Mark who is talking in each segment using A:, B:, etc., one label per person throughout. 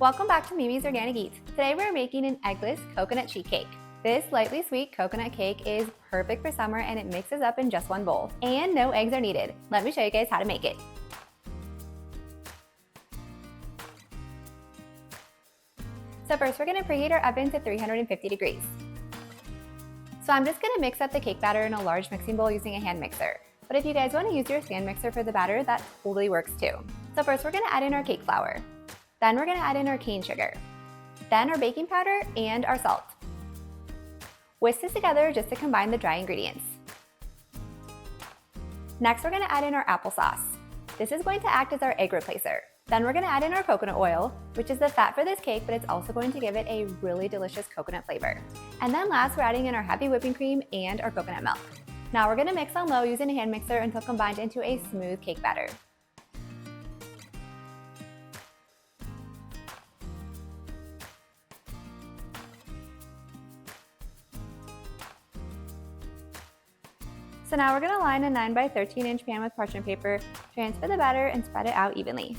A: Welcome back to Mimi's Organic Eats. Today we're making an eggless coconut sheet cake. This lightly sweet coconut cake is perfect for summer and it mixes up in just one bowl. And no eggs are needed. Let me show you guys how to make it. So first we're going to preheat our oven to 350 degrees. So I'm just going to mix up the cake batter in a large mixing bowl using a hand mixer. But if you guys want to use your stand mixer for the batter, that totally works too. So first we're going to add in our cake flour. Then we're going to add in our cane sugar. Then our baking powder and our salt. Whisk this together just to combine the dry ingredients. Next we're going to add in our applesauce. This is going to act as our egg replacer. Then we're going to add in our coconut oil, which is the fat for this cake, but it's also going to give it a really delicious coconut flavor. And then last we're adding in our heavy whipping cream and our coconut milk. Now we're going to mix on low using a hand mixer until combined into a smooth cake batter. So now we're going to line a 9 by 13 inch pan with parchment paper, transfer the batter, and spread it out evenly.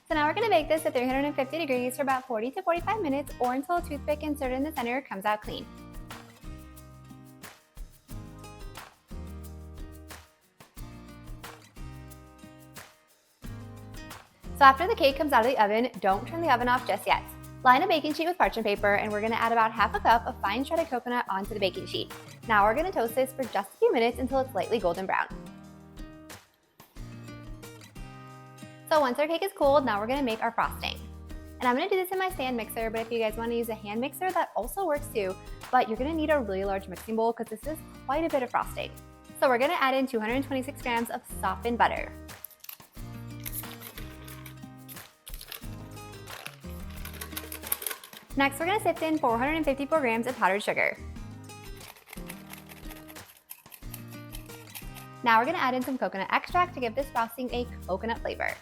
A: So now we're going to bake this at 350 degrees for about 40 to 45 minutes or until a toothpick inserted in the center comes out clean. So after the cake comes out of the oven, don't turn the oven off just yet. Line a baking sheet with parchment paper and we're going to add about half a cup of fine shredded coconut onto the baking sheet. Now we're going to toast this for just a few minutes until it's lightly golden brown. So once our cake is cooled, now we're going to make our frosting. And I'm going to do this in my stand mixer, but if you guys want to use a hand mixer, that also works too. But you're going to need a really large mixing bowl because this is quite a bit of frosting. So we're going to add in 226 grams of softened butter. Next, we're going to sift in 454 grams of powdered sugar. Now we're going to add in some coconut extract to give this frosting a coconut flavor.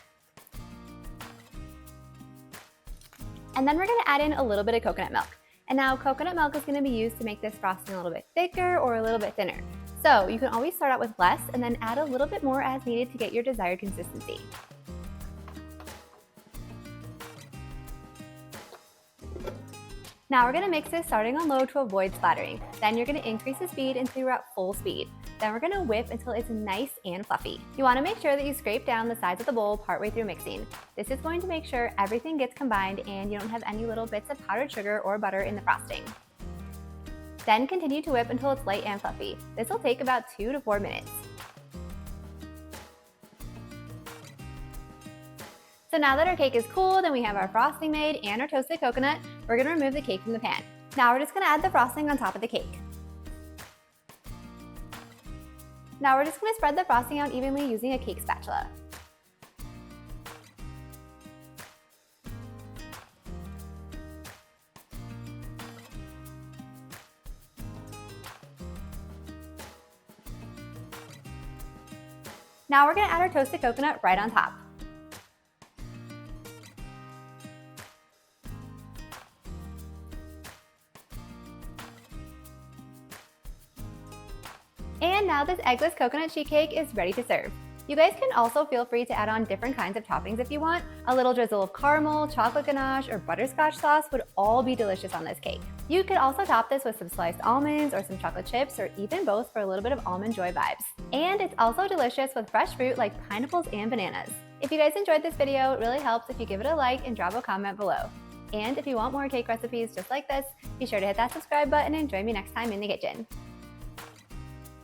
A: And then we're going to add in a little bit of coconut milk. And now coconut milk is going to be used to make this frosting a little bit thicker or a little bit thinner. So you can always start out with less and then add a little bit more as needed to get your desired consistency. Now we're going to mix this starting on low to avoid splattering. Then you're going to increase the speed until you're at full speed. Then we're going to whip until it's nice and fluffy. You want to make sure that you scrape down the sides of the bowl partway through mixing. This is going to make sure everything gets combined and you don't have any little bits of powdered sugar or butter in the frosting. Then continue to whip until it's light and fluffy. This will take about 2 to 4 minutes. So now that our cake is cooled and we have our frosting made and our toasted coconut, we're going to remove the cake from the pan. Now we're just going to add the frosting on top of the cake. Now we're just going to spread the frosting out evenly using a cake spatula. Now we're going to add our toasted coconut right on top. And now this eggless coconut sheet cake is ready to serve. You guys can also feel free to add on different kinds of toppings if you want. A little drizzle of caramel, chocolate ganache, or butterscotch sauce would all be delicious on this cake. You could also top this with some sliced almonds or some chocolate chips or even both for a little bit of almond joy vibes. And it's also delicious with fresh fruit like pineapples and bananas. If you guys enjoyed this video, it really helps if you give it a like and drop a comment below. And if you want more cake recipes just like this, be sure to hit that subscribe button and join me next time in the kitchen.